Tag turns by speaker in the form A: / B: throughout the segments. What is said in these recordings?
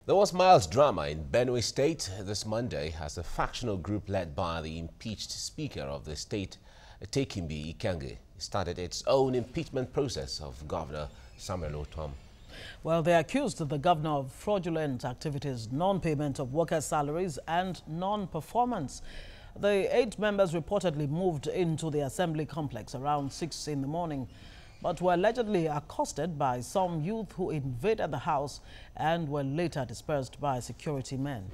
A: There was mild drama in Benue State this Monday as a factional group led by the impeached Speaker of the state, Tekimbi Ikange, started its own impeachment process of Governor Samuel Ortom.
B: Well, they accused the governor of fraudulent activities, non-payment of workers' salaries and non-performance. The 8 members reportedly moved into the assembly complex around 6 in the morning, but were allegedly accosted by some youth who invaded the house and were later dispersed by security men.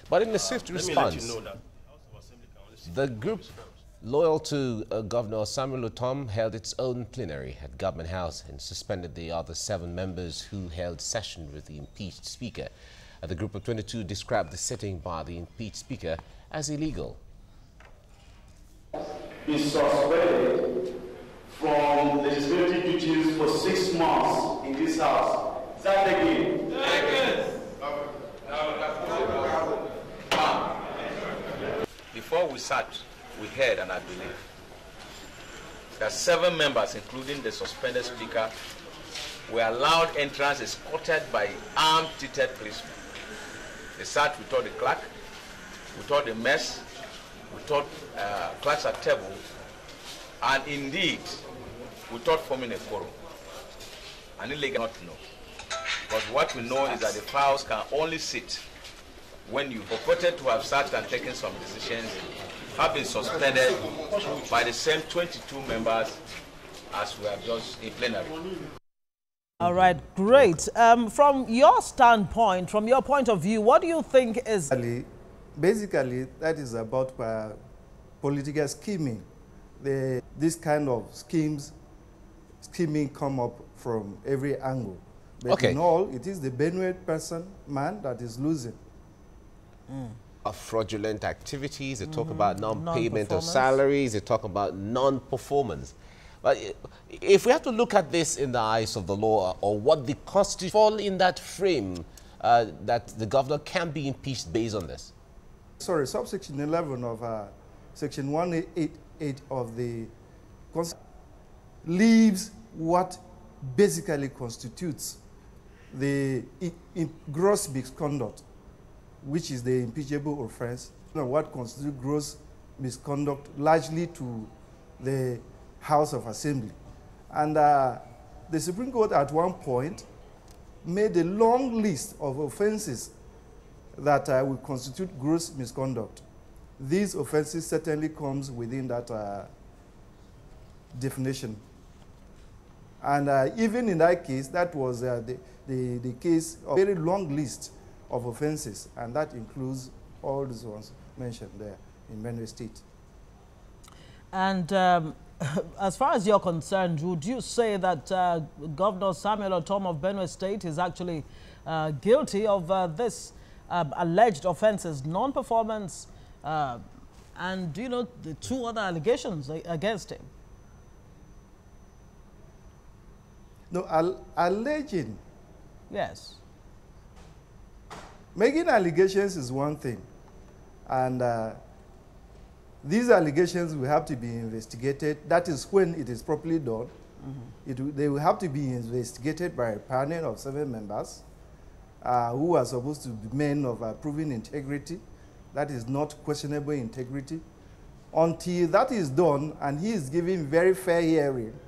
A: But in a swift response, the group loyal to Governor Samuel Ortom held its own plenary at Government House and suspended the other 7 members who held session with the impeached Speaker. The group of 22 described the sitting by the impeached Speaker as illegal.
C: Is suspended from legislative duties for 6 months in this house. Is that again?
D: Before we sat, we heard, and I believe that 7 members, including the suspended speaker, were allowed entrance escorted by armed seated policemen. They sat, we told the clerk, we told the mess, we told clerks at table, and indeed, we thought forming a quorum. And illegal not to know. But what we know is that the files can only sit when you purported to have sat and taken some decisions, have been suspended by the same 22 members as we have just in plenary.
B: All right, great. From your standpoint, from your point of view, what do you think is...
E: Basically, that is about political scheming. This kind of scheming come up from every angle. But
A: okay.
E: In all, it is the Benue man that is losing.
A: Of fraudulent activities, they talk about non-payment of salaries, they talk about non-performance. But if we have to look at this in the eyes of the law, or what the Constitution fall in that frame, that the governor can be impeached based on this?
E: Sorry, subsection 11 of section 188 of the Constitution leaves what basically constitutes the gross misconduct, which is the impeachable offense, and what constitutes gross misconduct largely to the House of Assembly. And the Supreme Court at one point made a long list of offenses that will constitute gross misconduct. These offenses certainly comes within that definition. And even in that case, that was the case of a very long list of offenses, and that includes all those ones mentioned there in Benue State. And
B: as far as you're concerned, would you say that Governor Samuel Ortom of Benue State is actually guilty of this alleged offenses, non-performance, and the 2 other allegations against him?
E: No, alleging.
B: Yes.
E: Making allegations is one thing, and these allegations will have to be investigated. That is when it is properly done. They will have to be investigated by a panel of 7 members who are supposed to be men of proven integrity. That is not questionable integrity. Until that is done and he is given very fair hearing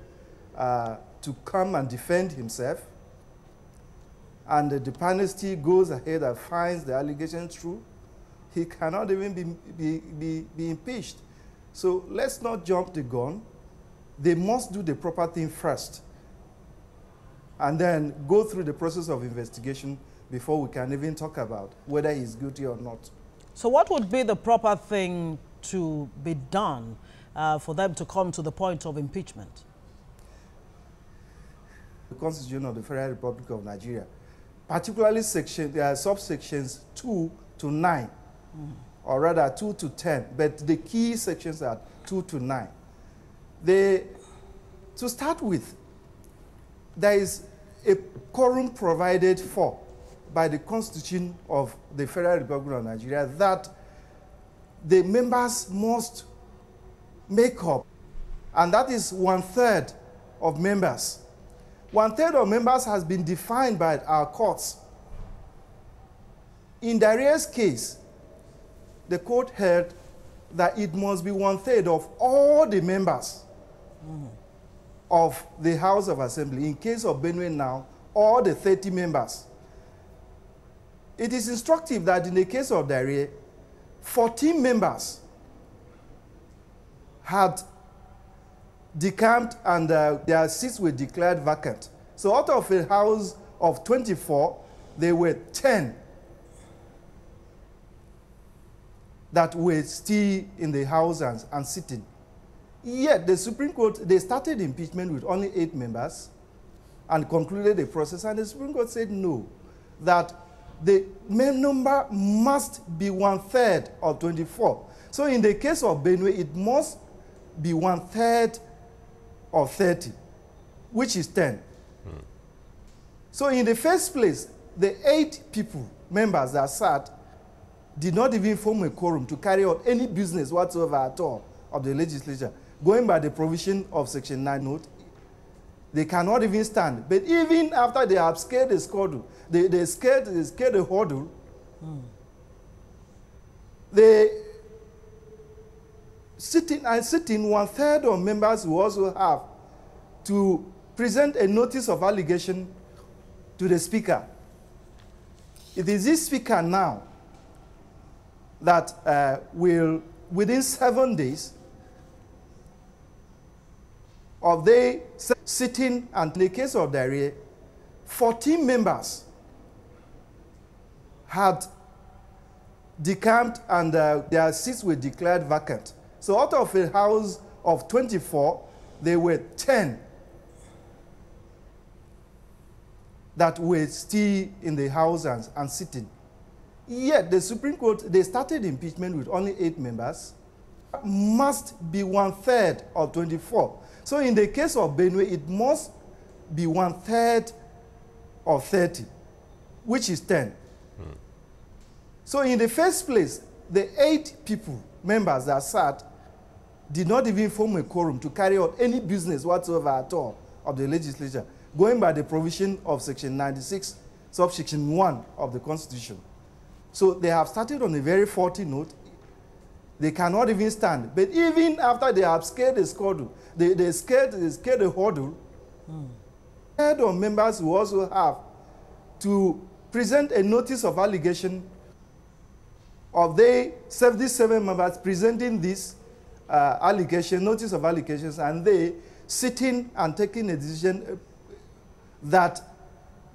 E: to come and defend himself, and the panel still goes ahead and finds the allegations true, he cannot even be impeached. So let's not jump the gun. They must do the proper thing first, and then go through the process of investigation before we can even talk about whether he's guilty or not.
B: So what would be the proper thing to be done for them to come to the point of impeachment?
E: The Constitution of the Federal Republic of Nigeria, particularly subsections 2 to 9, or rather 2 to 10, but the key sections are 2 to 9. To start with, there is a quorum provided for by the Constitution of the Federal Republic of Nigeria that the members must make up, and that is 1/3 of members. 1/3 of members has been defined by our courts In Darie's case, the court held that it must be 1/3 of all the members of the House of Assembly. In case of Benue now, all the 30 members. It is instructive that in the case of Darie, 14 members had decamped and their seats were declared vacant. So out of a house of 24, there were 10 that were still in the house and sitting. Yet the Supreme Court, they started impeachment with only 8 members and concluded the process, and the Supreme Court said no, that the number must be 1/3 of 24. So in the case of Benue, it must be 1/3 of 30, which is 10. So in the first place, the 8 members that sat, did not even form a quorum to carry out any business whatsoever at all of the legislature. Going by the provision of Section 9 note, they cannot even stand. But even after they have scaled the hurdle, they scaled the hurdle, they sitting 1/3 of members who also have to present a notice of allegation to the Speaker. It is this Speaker now that will, within 7 days of they sitting, and in the case of Darie, 14 members had decamped and their seats were declared vacant. So out of a house of 24, there were 10 that were still in the house and sitting. Yet the Supreme Court, they started impeachment with only 8 members, must be 1/3 of 24. So in the case of Benue, it must be 1/3 of 30, which is 10. So in the first place, the 8 members that sat, did not even form a quorum to carry out any business whatsoever at all of the legislature, going by the provision of Section 96, subsection 1 of the Constitution. So they have started on a very faulty note. They cannot even stand. But even after they have scaled the hurdle, they scaled the hurdle, head of members who also have to present a notice of allegation of the 77 members presenting this notice of allegations, and they sitting and taking a decision that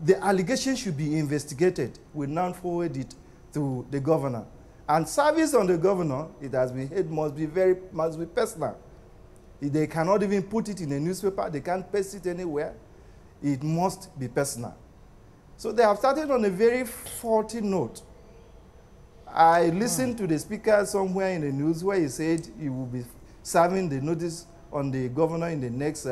E: the allegation should be investigated. We now forward it to the governor. And service on the governor, it has been said, must be personal. They cannot even put it in a newspaper. They can't paste it anywhere. It must be personal. So they have started on a very faulty note. I listened to the speaker somewhere in the news where he said he will be serving the notice on the governor in the next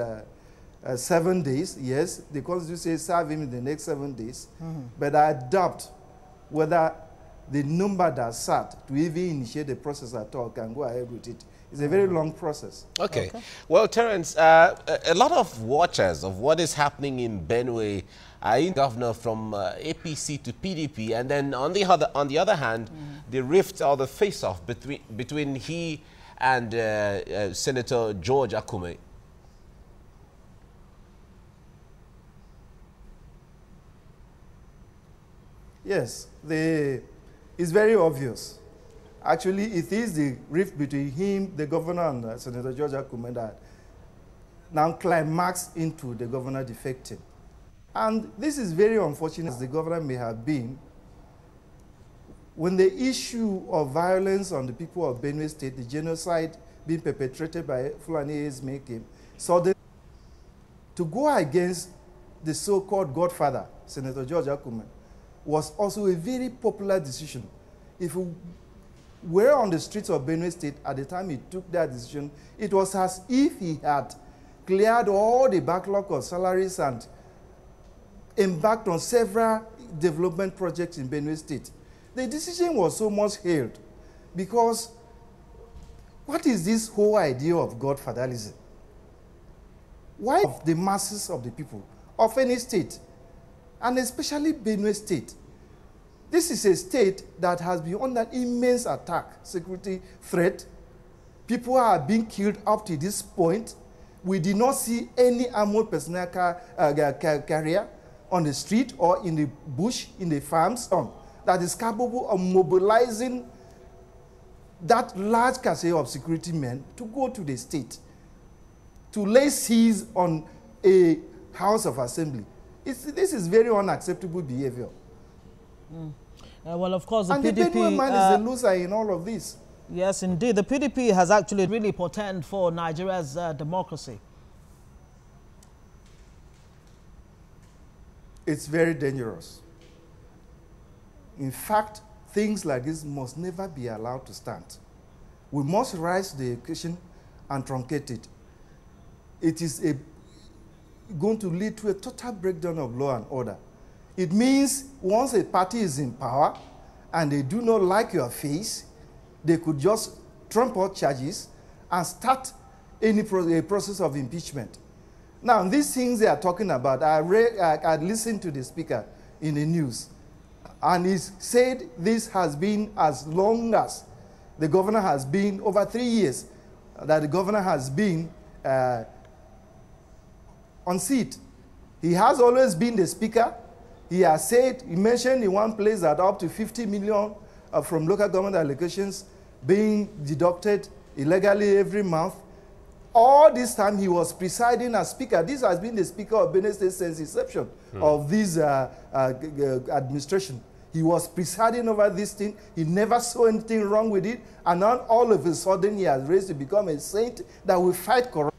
E: 7 days. Yes, the Constitution says serve him in the next 7 days. But I doubt whether the number that sat to even initiate the process at all can go ahead with it. It's a very long process.
A: Okay. Well, Terence, a lot of watchers of what is happening in Benue are in governor from APC to PDP, and then on the other hand, the rift or the face-off between he and Senator George Akume.
E: Yes, it's very obvious. Actually, it is the rift between him, the governor, and Senator George Akume that now climaxed into the governor defecting. And this is very unfortunate, as the governor may have been, when the issue of violence on the people of Benue State, the genocide being perpetrated by Fulani Esme came, so to go against the so-called godfather, Senator George Akume, was also a very popular decision. If we were on the streets of Benue State at the time he took that decision, it was as if he had cleared all the backlog of salaries and embarked on several development projects in Benue State. The decision was so much hailed because what is this whole idea of godfatherism? Why the masses of the people of any state, and especially Benue State, This is a state that has been under immense attack, security threat. People are being killed up to this point. We did not see any armored personnel carrier on the street or in the bush, in the farms, that is capable of mobilizing that large caste of security men to go to the state, to lay siege on a House of Assembly. This is very unacceptable behavior.
B: Well, of course, the
E: and
B: PDP...
E: the Benue man is the loser in all of this.
B: Yes, indeed. The PDP has actually really portended for Nigeria's democracy.
E: It's very dangerous. In fact, things like this must never be allowed to stand. We must rise to the occasion and truncate it. It is going to lead to a total breakdown of law and order. It means once a party is in power and they do not like your face, they could just trump out charges and start any process of impeachment. Now, these things they are talking about, I listened to the speaker in the news, and he said this has been as long as the governor has been, over 3 years, that the governor has been on seat. He has always been the speaker. He has said, he mentioned in one place that up to 50 million from local government allocations being deducted illegally every month. All this time he was presiding as speaker. This has been the speaker of Benue State since inception of this administration. He was presiding over this thing. He never saw anything wrong with it. And now all of a sudden he has raised to become a saint that will fight corruption.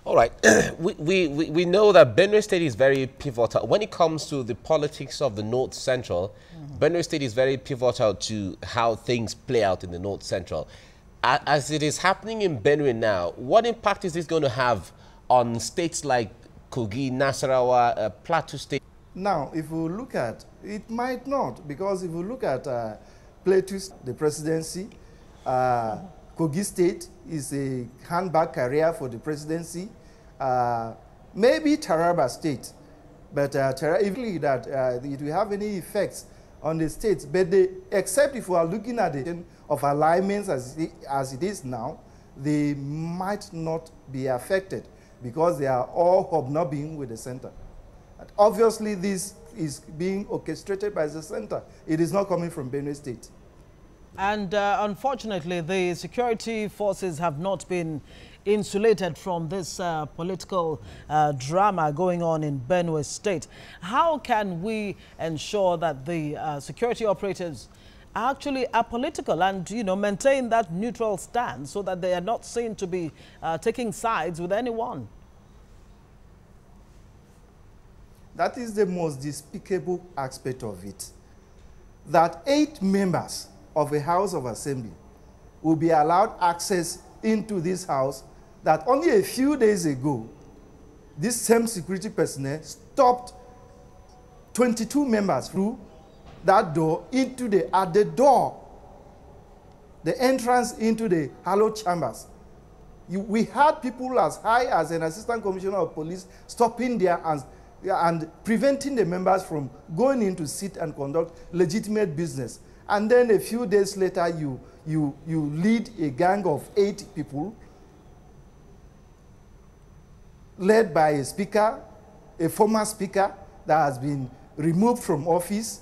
A: All right. we know that Benue State is very pivotal. When it comes to the politics of the North Central, Benue State is very pivotal to how things play out in the North Central. As it is happening in Benue now, what impact is this going to have on states like Kogi, Nasarawa, Plateau State?
E: Now, if we look at, it might not, because if we look at Plateau, the presidency, Kogi State is a handbag carrier for the presidency, maybe Taraba State, but even that it will have any effects on the states, but except if we are looking at the of alignments as it is now, they might not be affected because they are all hobnobbing with the center. And obviously, this is being orchestrated by the center. It is not coming from Benue State.
B: And unfortunately, the security forces have not been insulated from this political drama going on in Benue State. How can we ensure that the security operators actually are political and, you know, maintain that neutral stance so that they are not seen to be taking sides with anyone?
E: That is the most despicable aspect of it. That 8 members of a House of Assembly will be allowed access into this house that only a few days ago, this same security personnel stopped 22 members through that door into at the door, the entrance into the hallowed chambers. We had people as high as an assistant commissioner of police stopping there and preventing the members from going in to sit and conduct legitimate business. And then a few days later, you lead a gang of 8 people led by a speaker, a former speaker that has been removed from office,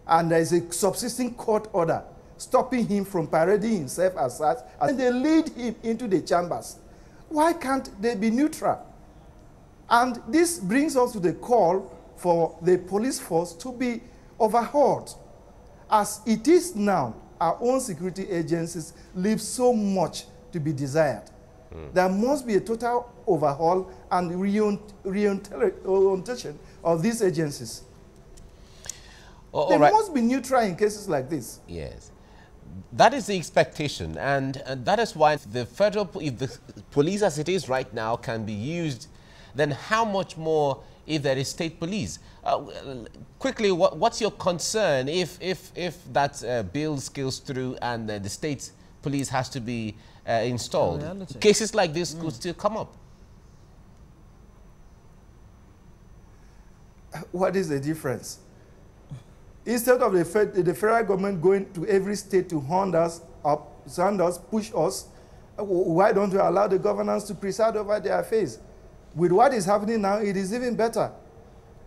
E: and there is a subsisting court order stopping him from parading himself as such, and they lead him into the chambers. Why can't they be neutral? And this brings us to the call for the police force to be overhauled. As it is now, our own security agencies leave so much to be desired. There must be a total overhaul and reorientation of these agencies. They must be neutral in cases like this.
A: Yes. That is the expectation, and that is why the federal, if the police as it is right now can be used, then how much more if there is state police? Quickly, what's your concern if that bill scales through and the state police has to be installed? Cases like this could still come up.
E: What is the difference? Instead of the federal government going to every state to hand us up, push us, why don't we allow the governors to preside over their affairs? With what is happening now, it is even better.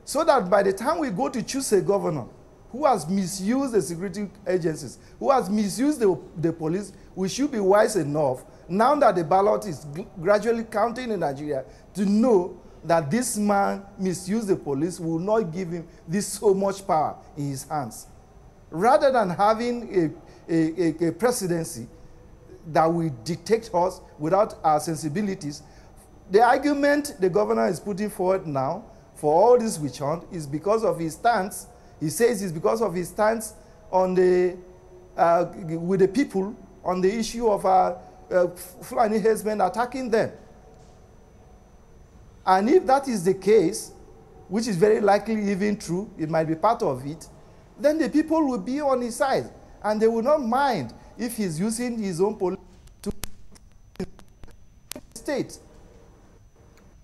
E: So that by the time we go to choose a governor who has misused the security agencies, who has misused the police, we should be wise enough, now that the ballot is gradually counting in Nigeria, to know that this man misused the police, will not give him this so much power in his hands. Rather than having a presidency that will dictate us without our sensibilities, the argument the governor is putting forward now for all this witch hunt is because of his stance. He says it's because of his stance on with the people on the issue of Fulani herdsmen attacking them. And if that is the case, which is very likely even true, it might be part of it, then the people will be on his side, and they will not mind if he's using his own police to state.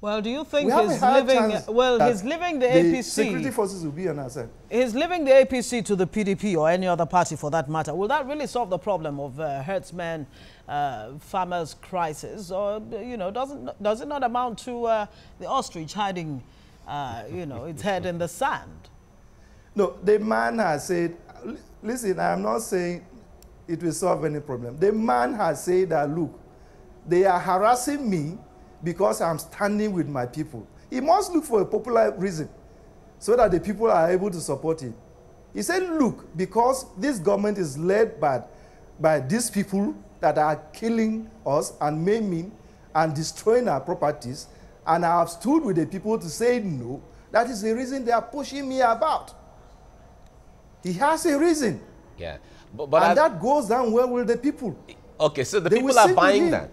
B: Well, do you think he's leaving? Well, he's leaving the APC.
E: Security forces will be on our side.
B: He's leaving the APC to the PDP or any other party for that matter. Will that really solve the problem of herdsmen, farmers' crisis, or does it not amount to the ostrich hiding, its head in the sand?
E: No, the man has said. Listen, I am not saying it will solve any problem. The man has said that, look, they are harassing me because I'm standing with my people. He must look for a popular reason so that the people are able to support him. He said, look, because this government is led by these people that are killing us and maiming and destroying our properties, and I have stood with the people to say no, that is the reason they are pushing me about. He has a reason.
A: Yeah.
E: And that goes down well with the people.
A: Okay, so the people are buying that.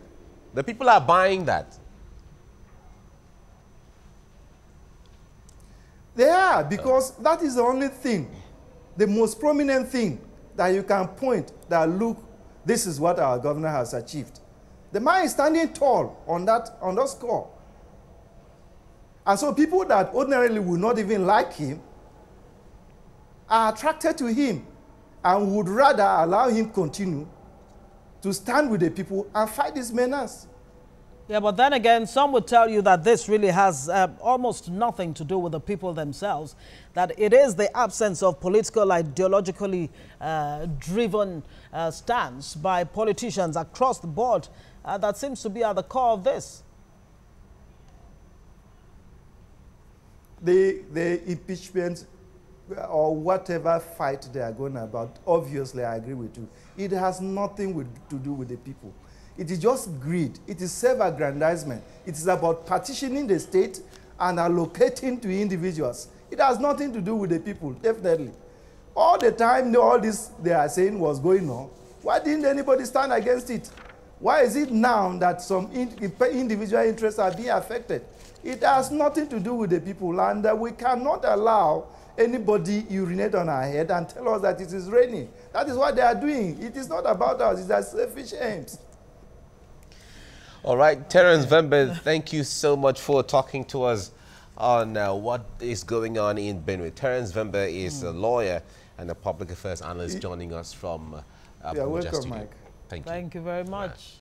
A: The people are buying that.
E: They are, because that is the only thing, the most prominent thing that you can point that, look, this is what our governor has achieved. The man is standing tall on that score. And so people that ordinarily would not even like him are attracted to him and would rather allow him continue to stand with the people and fight this menace.
B: Yeah, but then again, some would tell you that this really has almost nothing to do with the people themselves, that it is the absence of political, ideologically driven stance by politicians across the board that seems to be at the core of this.
E: The impeachment or whatever fight they are going about, obviously I agree with you. It has nothing to do with the people. It is just greed. It is self-aggrandizement. It is about partitioning the state and allocating to individuals. It has nothing to do with the people, definitely. All the time all this they are saying was going on, why didn't anybody stand against it? Why is it now that some individual interests are being affected? It has nothing to do with the people, and we cannot allow anybody urinate on our head and tell us that it is raining. That is what they are doing. It is not about us. It's their selfish aims.
A: All right, Terence Vembe, thank you so much for talking to us on what is going on in Benue. Terence Vembe is a lawyer and a public affairs analyst joining us from Abuja
E: welcome,
A: studio.
E: Mike.
A: Thank you.
B: Thank you very much.